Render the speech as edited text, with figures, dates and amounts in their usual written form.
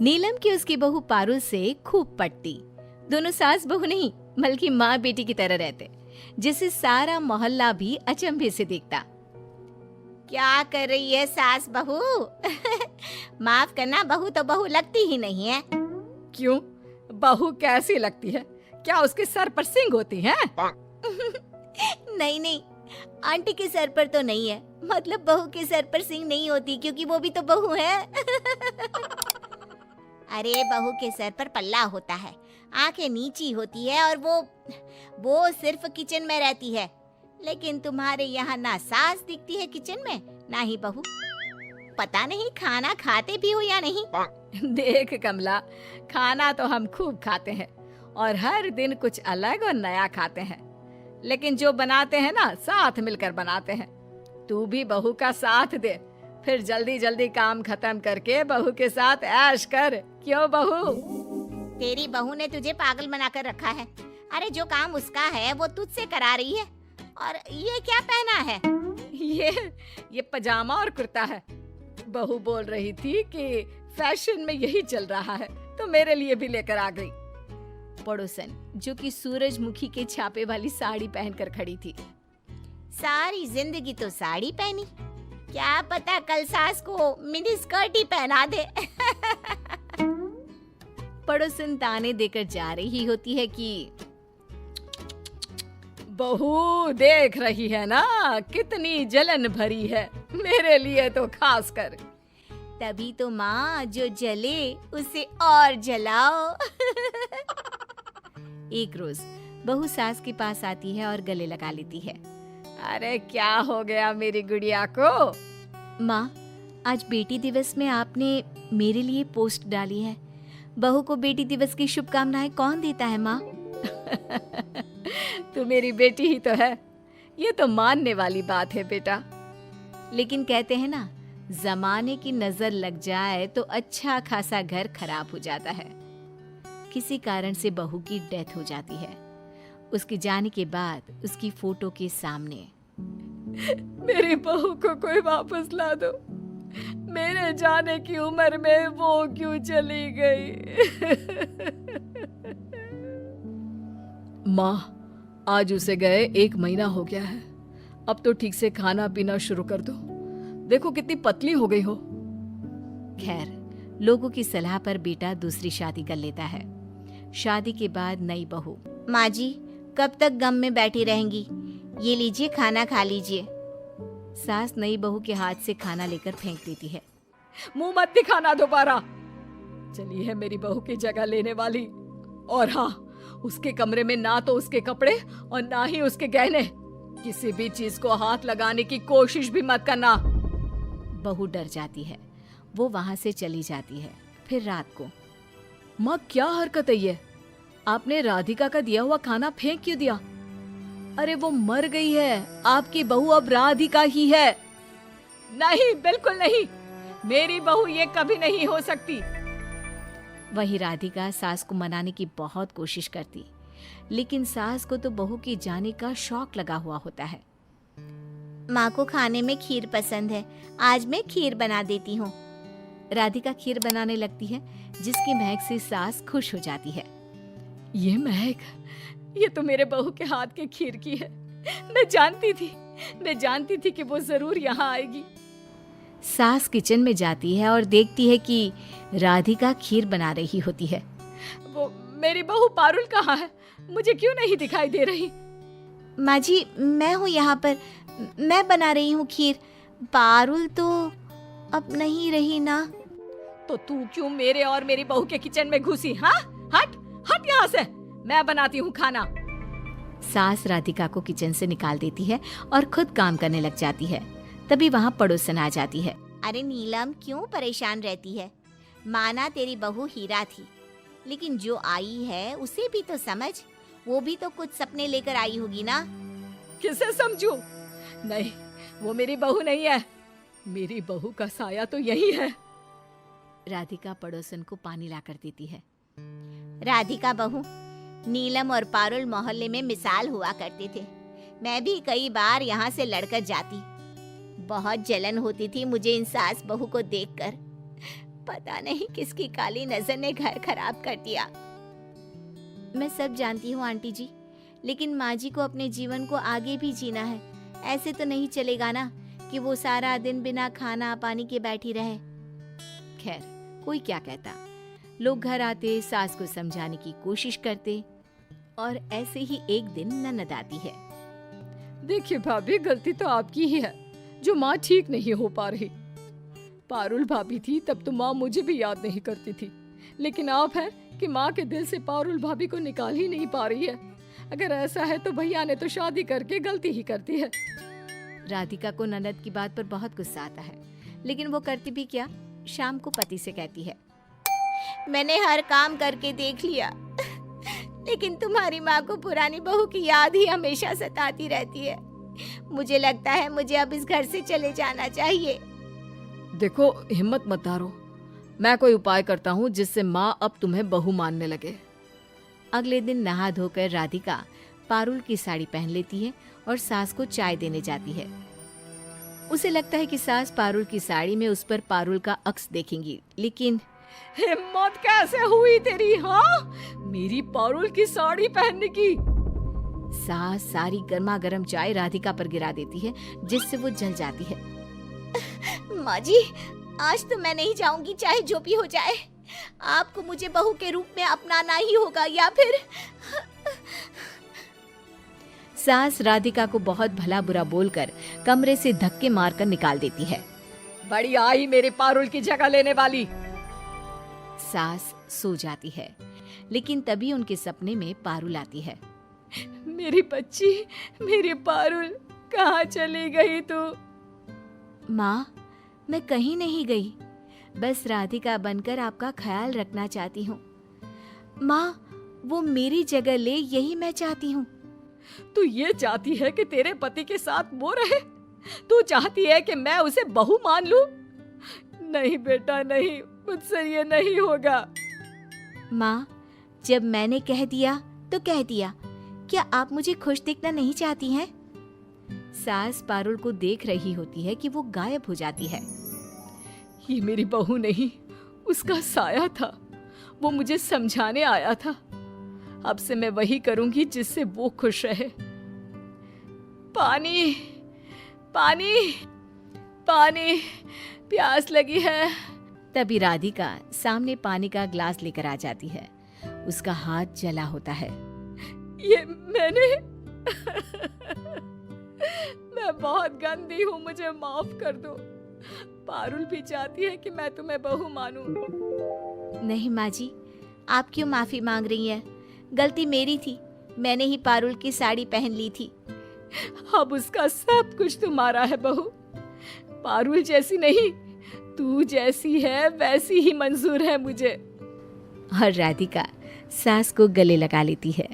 नीलम की उसकी बहू पारुल से खूब पटती। दोनों सास बहू नहीं बल्कि माँ बेटी की तरह रहते, जिसे सारा मोहल्ला भी अचंभे से देखता। क्या कर रही है सास बहू? माफ करना, बहू तो बहू लगती ही नहीं है। क्यों? बहू कैसी लगती है? क्या उसके सर पर सींग होती हैं? नहीं नहीं, आंटी के सर पर तो नहीं है, मतलब बहू के सर पर सींग नहीं होती क्योंकि वो भी तो बहू है। अरे बहू के सर पर पल्ला होता है, आंखें नीची होती है और वो सिर्फ किचन में रहती है। लेकिन तुम्हारे यहाँ ना सास दिखती है किचन में, ना ही बहू। पता नहीं खाना खाते भी हो या नहीं। देख कमला, खाना तो हम खूब खाते हैं और हर दिन कुछ अलग और नया खाते हैं, लेकिन जो बनाते हैं ना साथ मिलकर बनाते हैं। तू भी बहू का साथ दे, फिर जल्दी जल्दी काम खत्म करके बहू के साथ ऐश कर। क्यों बहू? तेरी बहू ने तुझे पागल बनाकर रखा है। अरे जो काम उसका है वो तुझसे करा रही है। और ये क्या पहना है? ये पजामा और कुर्ता है। बहू बोल रही थी कि फैशन में यही चल रहा है, तो मेरे लिए भी लेकर आ गई। पड़ोसन, जो कि सूरजमुखी के छापे वाली साड़ी पहनकर खड़ी थी। सारी जिंदगी तो साड़ी पहनी, क्या पता कल सास को मिनी स्कर्ट ही पहना दे। पड़ोसन ताने देकर जा रही होती है कि बहू देख रही है ना कितनी जलन भरी है, मेरे लिए तो खास कर। तभी तो माँ, जो जले उसे और जलाओ। एक रोज बहू सास के पास आती है और गले लगा लेती है। अरे क्या हो गया मेरी गुड़िया को? माँ, आज बेटी दिवस में आपने मेरे लिए पोस्ट डाली है। बहू को बेटी दिवस की शुभकामनाएं कौन देता है माँ? तू मेरी बेटी ही तो है, ये तो मानने वाली बात है बेटा। लेकिन कहते हैं ना, जमाने की नजर लग जाए तो अच्छा खासा घर खराब हो जाता है। किसी कारण से बहू की डेथ हो जाती है। उसके जाने के बाद उसकी फोटो के सामने, मेरी बहू को कोई वापस ला दो, मेरे जाने की उम्र में वो क्यों चली गई? माँ, आज उसे गए 1 महीना हो गया है। अब तो ठीक से खाना पीना शुरू कर दो, देखो कितनी पतली हो गई हो। खैर, लोगों की सलाह पर बेटा दूसरी शादी कर लेता है। शादी के बाद नई बहू, माँ जी कब तक गम में बैठी रहेंगी? ये लीजिए खाना खा लीजिए। सास नई बहू के हाथ से खाना लेकर फेंक देती है। मुंह मत दिखाना दोबारा। चली है मेरी बहू की जगह लेने वाली। और हाँ, उसके कमरे में ना तो उसके कपड़े और ना ही उसके गहने, किसी भी चीज को हाथ लगाने की कोशिश भी मत करना। बहू डर जाती है, वो वहां से चली जाती है। फिर रात को, माँ क्या हरकत है ये? आपने राधिका का दिया हुआ खाना फेंक क्यों दिया? अरे वो मर गई है, आपकी बहू अब राधिका ही है। नहीं, बिल्कुल नहीं, मेरी बहू ये कभी नहीं हो सकती। वही राधिका सास को मनाने की बहुत कोशिश करती, लेकिन सास को तो बहू के जाने का शौक लगा हुआ होता है। माँ को खाने में खीर पसंद है, आज मैं खीर बना देती हूँ। राधिका खीर बनाने लगती है, जिसकी महक से सास खुश हो जाती है। ये महक, ये तो मेरे बहू के हाथ के खीर की है। मैं जानती थी कि वो जरूर यहाँ आएगी। सास किचन में जाती है और देखती है कि राधिका खीर बना रही होती है। वो मेरी बहू पारुल कहाँ है? मुझे क्यों नहीं दिखाई दे रही? माँ जी, मैं हूँ यहाँ पर, मैं बना रही हूँ खीर। पारुल तो अब नहीं रही ना। तो तू क्यों मेरे और मेरी बहू के किचन में घुसी? हाँ, हट हट यहाँ से, मैं बनाती हूँ खाना। सास राधिका को किचन से निकाल देती है और खुद काम करने लग जाती है। तभी वहाँ पड़ोसन आ जाती है। अरे नीलम, क्यों परेशान रहती है? माना तेरी बहू हीरा थी, लेकिन जो आई है उसे भी तो समझ, वो भी तो कुछ सपने लेकर आई होगी ना। किसे समझूं? नहीं, वो मेरी बहू नहीं है, मेरी बहू का साया तो यही है। राधिका पड़ोसन को पानी लाकर देती है। राधिका बहू, नीलम और पारुल मोहल्ले में मिसाल हुआ करते थे। मैं भी कई बार यहाँ से लड़कर जाती। बहुत जलन होती थी मुझे इन सास बहू को देखकर, पता नहीं किसकी काली नजर ने घर खराब कर दिया। मैं सब जानती हूँ आंटी जी, लेकिन माँ जी को अपने जीवन को आगे भी जीना है। ऐसे तो नहीं चलेगा ना कि वो सारा दिन बिना खाना पानी के बैठी रहे। खैर, कोई क्या कहता। लोग घर आते, सास को समझाने की कोशिश करते और ऐसे ही एक दिन ननद आती है। देखिए भाभी, गलती तो आपकी ही है जो माँ ठीक नहीं हो पा रही। पारुल भाभी थी तब तो माँ मुझे भी याद नहीं करती थी, लेकिन आप है कि माँ के दिल से पारुल भाभी को निकाल ही नहीं पा रही है। अगर ऐसा है तो भैया ने तो शादी करके गलती ही करती है। राधिका को ननद की बात पर बहुत गुस्सा आता है, लेकिन वो करती भी क्या, शाम को पति से कहती है, मैंने हर काम करके देख लिया, लेकिन तुम्हारी माँ को पुरानी बहू की याद ही हमेशा सताती रहती है। मुझे लगता है मुझे अब इस घर से चले जाना चाहिए। देखो, हिम्मत मत हारो, मैं कोई उपाय करता हूँ जिससे माँ अब तुम्हें बहू मानने लगे। अगले दिन नहा धोकर राधिका पारुल की साड़ी पहन लेती है और सास को चाय देने जाती है। उसे लगता है कि सास पारुल की साड़ी में उस पर पारुल का अक्स देखेंगी, लेकिन हिम्मत कैसे हुई तेरी, हाँ, मेरी पारुल की साड़ी पहनने की। सास सारी गर्मा गर्म चाय राधिका पर गिरा देती है, जिससे वो जल जाती है। माँ जी, आज तो मैं नहीं जाऊंगी, चाहे जो भी हो जाए। आपको मुझे बहू के रूप में अपनाना ही होगा, या फिर सास राधिका को बहुत भला बुरा बोलकर कमरे से धक्के मारकर निकाल देती है। बड़ी आई मेरी पारुल की जगह लेने वाली। सास सो जाती है, लेकिन तभी उनके सपने में पारुल आती है। मेरी बच्ची, मेरी पारुल, कहाँ चली गई तू? माँ, मैं कहीं नहीं गई, बस राधिका बनकर आपका ख्याल रखना चाहती हूँ। माँ, वो मेरी जगह ले, यही मैं चाहती हूँ। तू ये चाहती है कि तेरे पति के साथ वो रहे? तू चाहती है कि मैं उसे बहू मान लूं? नहीं बेटा, नहीं, मुझसे ये नहीं होगा। माँ, जब मैंने कह दिया तो कह दिया। क्या आप मुझे खुश देखना नहीं चाहती हैं? सास पारुल को देख रही होती है कि वो गायब हो जाती है। ये मेरी बहू नहीं, उसका साया था। वो मुझे समझाने आया था। अब से मैं वही करूंगी जिससे वो खुश रहे। पानी, पानी, पानी, प्यास लगी है। तभी राधिका सामने पानी का ग्लास लेकर आ जाती है। उसका हाथ जला होता है। ये मैंने मैं बहुत गंदी हूँ, मुझे माफ कर दो। पारुल भी चाहती है कि मैं तुम्हें बहू मानूं। नहीं माँ जी, आप क्यों माफी मांग रही हैं? गलती मेरी थी, मैंने ही पारुल की साड़ी पहन ली थी। अब उसका सब कुछ तुम्हारा है बहू। पारुल जैसी नहीं, तू जैसी है वैसी ही मंजूर है मुझे। और राधिका सास को गले लगा लेती है।